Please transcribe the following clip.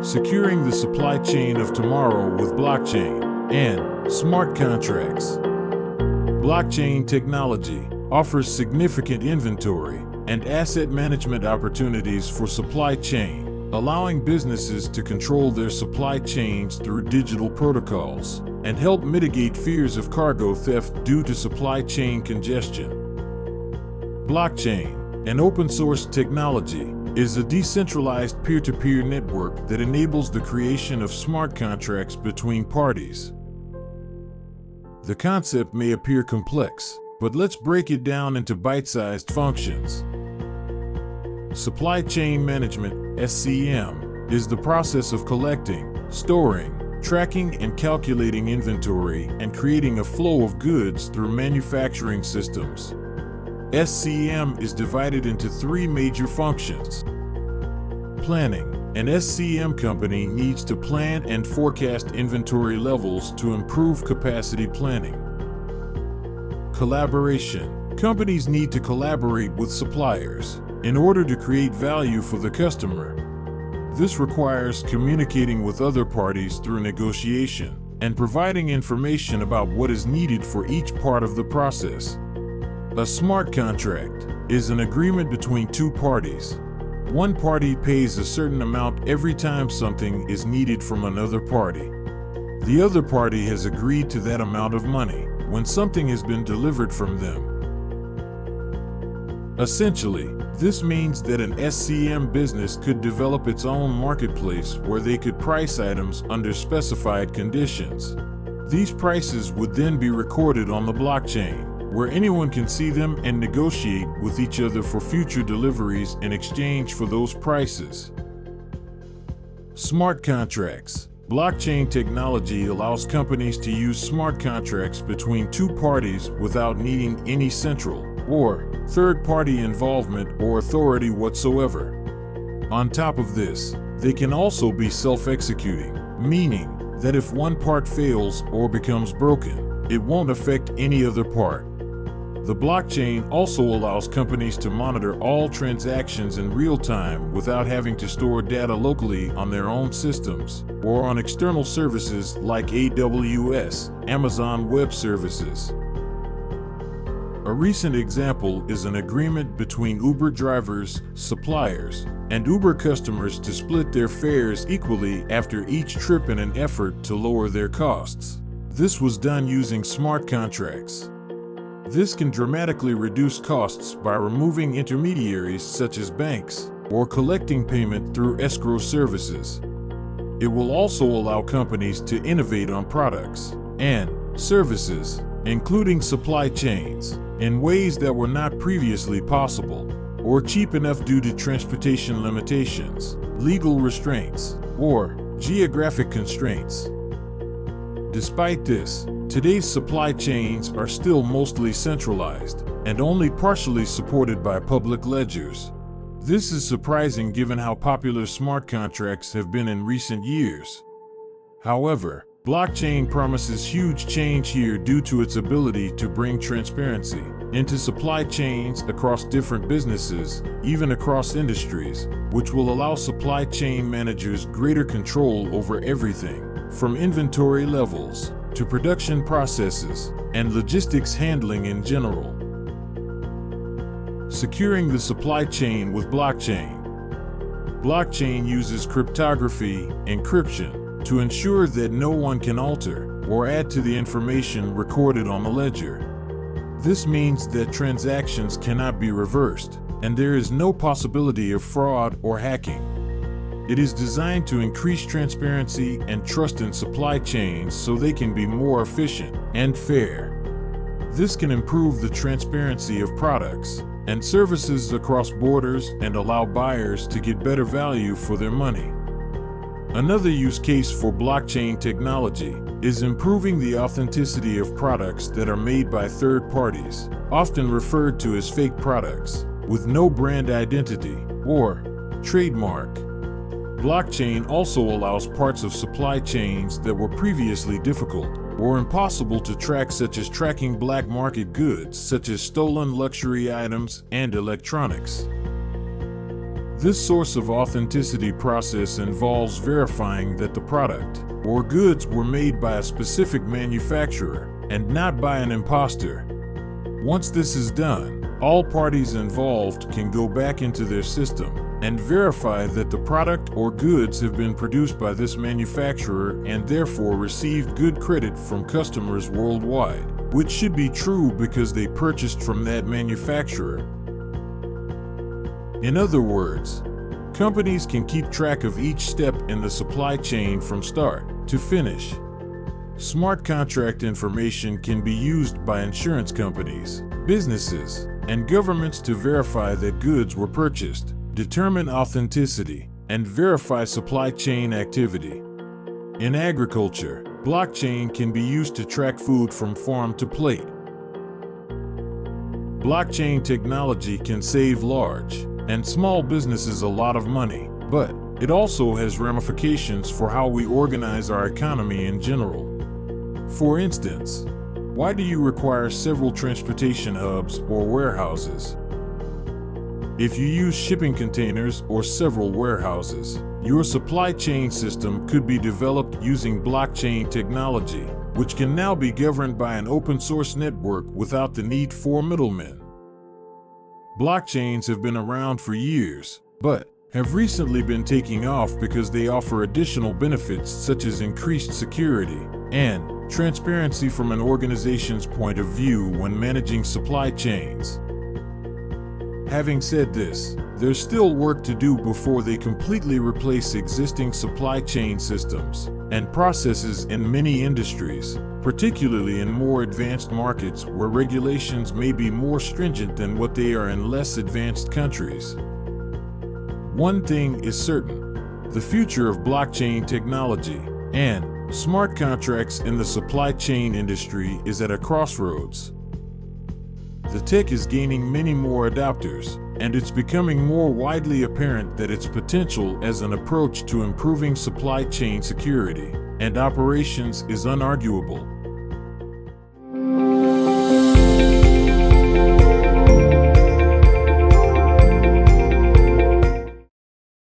securing the supply chain of tomorrow with blockchain and smart contracts. Blockchain technology offers significant inventory and asset management opportunities for supply chain, allowing businesses to control their supply chains through digital protocols and help mitigate fears of cargo theft due to supply chain congestion. Blockchain, an open-source technology, is a decentralized peer-to-peer network that enables the creation of smart contracts between parties. The concept may appear complex, but let's break it down into bite-sized functions. Supply chain management, SCM, is the process of collecting, storing, tracking, and calculating inventory and creating a flow of goods through manufacturing systems. SCM is divided into three major functions. Planning. An SCM company needs to plan and forecast inventory levels to improve capacity planning. Collaboration. Companies need to collaborate with suppliers in order to create value for the customer. This requires communicating with other parties through negotiation and providing information about what is needed for each part of the process. A smart contract is an agreement between two parties. One party pays a certain amount every time something is needed from another party. The other party has agreed to that amount of money when something has been delivered from them. Essentially, this means that an SCM business could develop its own marketplace where they could price items under specified conditions. These prices would then be recorded on the blockchain, where anyone can see them and negotiate with each other for future deliveries in exchange for those prices. Smart contracts. Blockchain technology allows companies to use smart contracts between two parties without needing any central or third-party involvement or authority whatsoever. On top of this, they can also be self-executing, meaning that if one part fails or becomes broken, it won't affect any other part. The blockchain also allows companies to monitor all transactions in real time without having to store data locally on their own systems or on external services like AWS, Amazon Web Services. A recent example is an agreement between Uber drivers, suppliers, and Uber customers to split their fares equally after each trip in an effort to lower their costs. This was done using smart contracts. This can dramatically reduce costs by removing intermediaries such as banks or collecting payment through escrow services. It will also allow companies to innovate on products and services, including supply chains, in ways that were not previously possible or cheap enough due to transportation limitations, legal restraints, or geographic constraints. Despite this, today's supply chains are still mostly centralized and only partially supported by public ledgers. This is surprising given how popular smart contracts have been in recent years. However, blockchain promises huge change here due to its ability to bring transparency into supply chains across different businesses, even across industries, which will allow supply chain managers greater control over everything, from inventory levels to production processes and logistics handling in general. Securing the supply chain with blockchain. Blockchain uses cryptography, encryption, to ensure that no one can alter or add to the information recorded on the ledger. This means that transactions cannot be reversed, and there is no possibility of fraud or hacking. It is designed to increase transparency and trust in supply chains so they can be more efficient and fair. This can improve the transparency of products and services across borders and allow buyers to get better value for their money. Another use case for blockchain technology is improving the authenticity of products that are made by third parties, often referred to as fake products, with no brand identity or trademark. Blockchain also allows parts of supply chains that were previously difficult or impossible to track, such as tracking black market goods such as stolen luxury items and electronics. This source of authenticity process involves verifying that the product or goods were made by a specific manufacturer and not by an imposter. Once this is done, all parties involved can go back into their system and verify that the product or goods have been produced by this manufacturer and therefore received good credit from customers worldwide, which should be true because they purchased from that manufacturer. In other words, companies can keep track of each step in the supply chain from start to finish. Smart contract information can be used by insurance companies, businesses, and governments to verify that goods were purchased, determine authenticity, and verify supply chain activity. In agriculture, blockchain can be used to track food from farm to plate. Blockchain technology can save large and small businesses a lot of money, but it also has ramifications for how we organize our economy in general. For instance, why do you require several transportation hubs or warehouses? If you use shipping containers or several warehouses, your supply chain system could be developed using blockchain technology, which can now be governed by an open-source network without the need for middlemen. Blockchains have been around for years, but have recently been taking off because they offer additional benefits such as increased security and transparency from an organization's point of view when managing supply chains. Having said this, there's still work to do before they completely replace existing supply chain systems and processes in many industries, particularly in more advanced markets where regulations may be more stringent than what they are in less advanced countries. One thing is certain: the future of blockchain technology and smart contracts in the supply chain industry is at a crossroads. The tech is gaining many more adopters, and it's becoming more widely apparent that its potential as an approach to improving supply chain security and operations is unarguable.